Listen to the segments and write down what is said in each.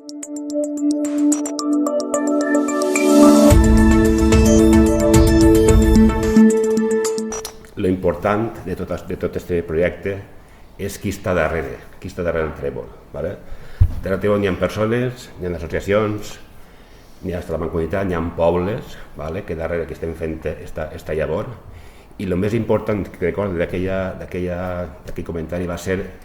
Lo important de tot aquest projecte és qui està darrere del Trèvol. Darrere del Trèvol hi ha persones, hi ha associacions, hi ha la mancomunitat, hi ha pobles que darrere que estem fent esta llavor. I el més important que recordo d'aquell comentari va ser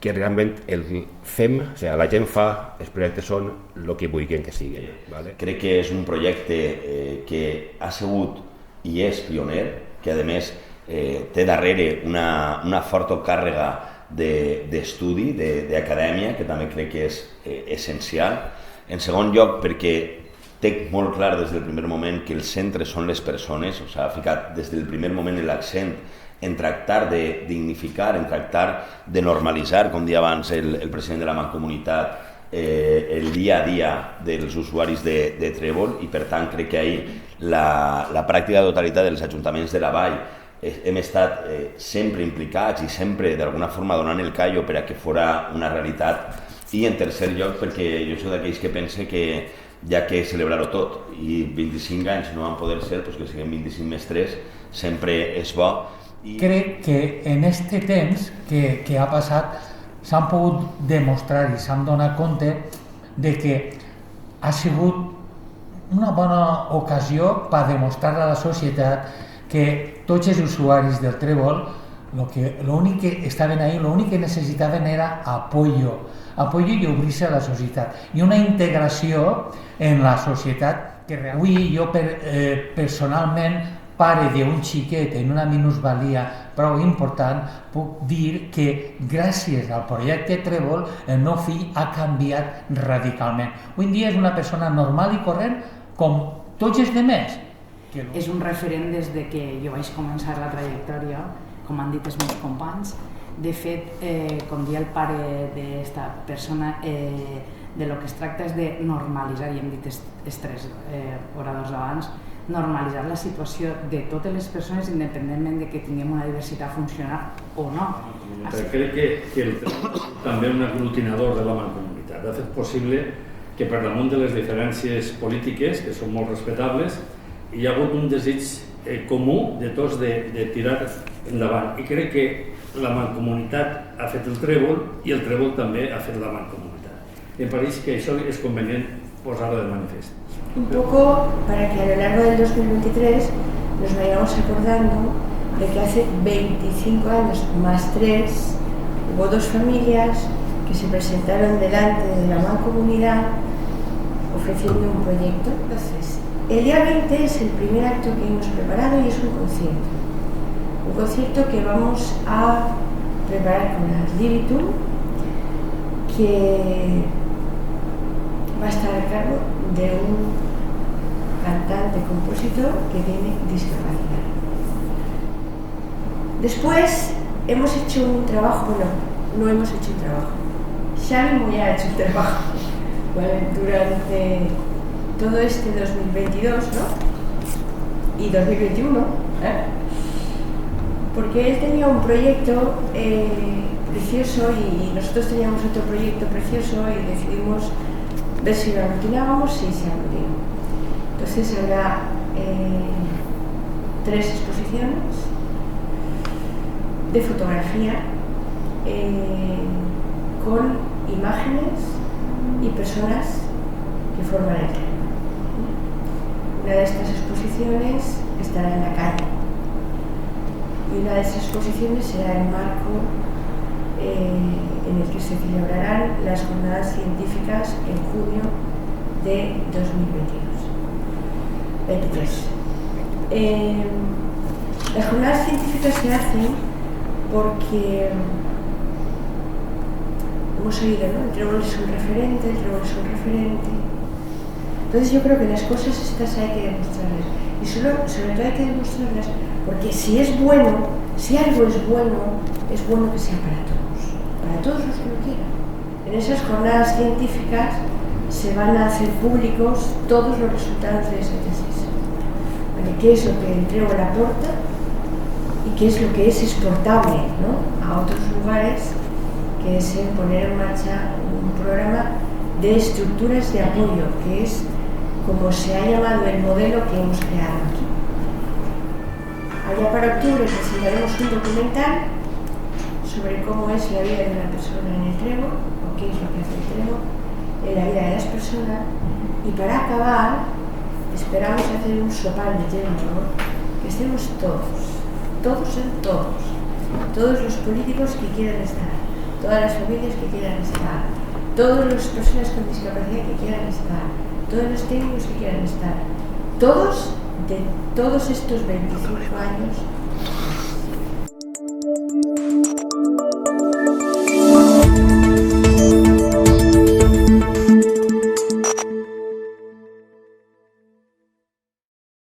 que realment la gent fa, els projectes són el que vulguin que siguin. Crec que és un projecte que ha sigut i és pioner, que a més té darrere una forta càrrega d'estudi, d'acadèmia, que també crec que és essencial. En segon lloc, perquè té molt clar des del primer moment que el centre són les persones, ha ficat des del primer moment l'accent en tractar de dignificar, en tractar de normalitzar, com deia abans el president de la Mancomunitat, el dia a dia dels usuaris de Trèvol, i per tant crec que ahir la pràctica totalitat dels ajuntaments de la Vall hem estat sempre implicats i sempre d'alguna forma donant el callo per a que fora una realitat. I en tercer lloc perquè jo soc d'aquells que pensa que hi ha que celebrar-ho tot, i 25 anys no van poder ser, que siguem 25 més 3 sempre és bo. Crec que en este temps que ha passat s'han pogut demostrar i s'han donat compte de que ha sigut una bona ocasió per demostrar a la societat que tots els usuaris del Trèvol l'únic que estaven ahí, l'únic que necessitaven era apoyo i obrir-se a la societat i una integració en la societat que avui jo personalment, pare d'un xiquet en una minusvalia prou important, puc dir que gràcies al projecte Trèvol el meu fill ha canviat radicalment. Avui en dia és una persona normal i corrent com tots els demés. És un referent des de que jo vaig començar la trajectòria, com han dit els meus companys. De fet, com deia el pare d'esta persona, de lo que es tracta és de normalitzar, i hem dit els tres oradors abans, normalitzar la situació de totes les persones independentment de que tinguem una diversitat funcional o no. Crec que el també un aglutinador de la mancomunitat ha fet possible que per damunt de les diferències polítiques, que són molt respectables, hi ha hagut un desig comú de tots de tirar endavant. I crec que la mancomunitat ha fet el Trèvol i el Trèvol també ha fet la mancomunitat. Em pareix que això és convenient posar-ho de manifest. Un poco para que a lo largo del 2023 nos vayamos acordando de que hace 25 años más 3 hubo 2 familias que se presentaron delante de la mancomunidad ofreciendo un proyecto. Entonces, el día 20 es el primer acto que hemos preparado y es un concierto que vamos a preparar con Ad Libitum, que va a estar a cargo de un cantante-compositor que tiene discapacidad. Después hemos hecho un trabajo, no hemos hecho un trabajo, Xavi Moya ha hecho un trabajo durante todo este 2022, ¿no? Y 2021, porque él tenía un proyecto precioso y nosotros teníamos otro proyecto precioso y decidimos ver si lo aglutinábamos y se aglutinó. Entonces habrá 3 exposiciones de fotografía con imágenes y personas que forman el Trèvol. Una de estas exposiciones estará en la calle y una de esas exposiciones será el marco en el que se celebrarán las jornadas científicas en junio de 2023. Las jornadas científicas se hacen porque hemos oído, ¿no? El Trèvol es un referente, el Trèvol es un referente. Entonces yo creo que las cosas estas hay que demostrarlas y sobre todo hay que demostrarlas porque si es bueno, si algo es bueno que sea para todos los que lo quieran. En esas jornadas científicas se van a hacer públicos todos los resultados de esa tesis. ¿Vale? ¿Qué es lo que el Trèvol aporta y qué es lo que es exportable, ¿no? A otros lugares, que es poner en marcha un programa de estructuras de apoyo, que es como se ha llamado el modelo que hemos creado aquí. Allá para octubre presentaremos un documental sobre cómo es la vida de una persona en el Trébol, o qué es lo que hace el Trébol en la vida de las personas, y para acabar esperamos hacer un sopal de Trébol, que estemos todos los políticos que quieran estar, todas las familias que quieran estar, todas las personas con discapacidad que quieran estar, todos los técnicos que quieran estar, todos de todos estos 25 años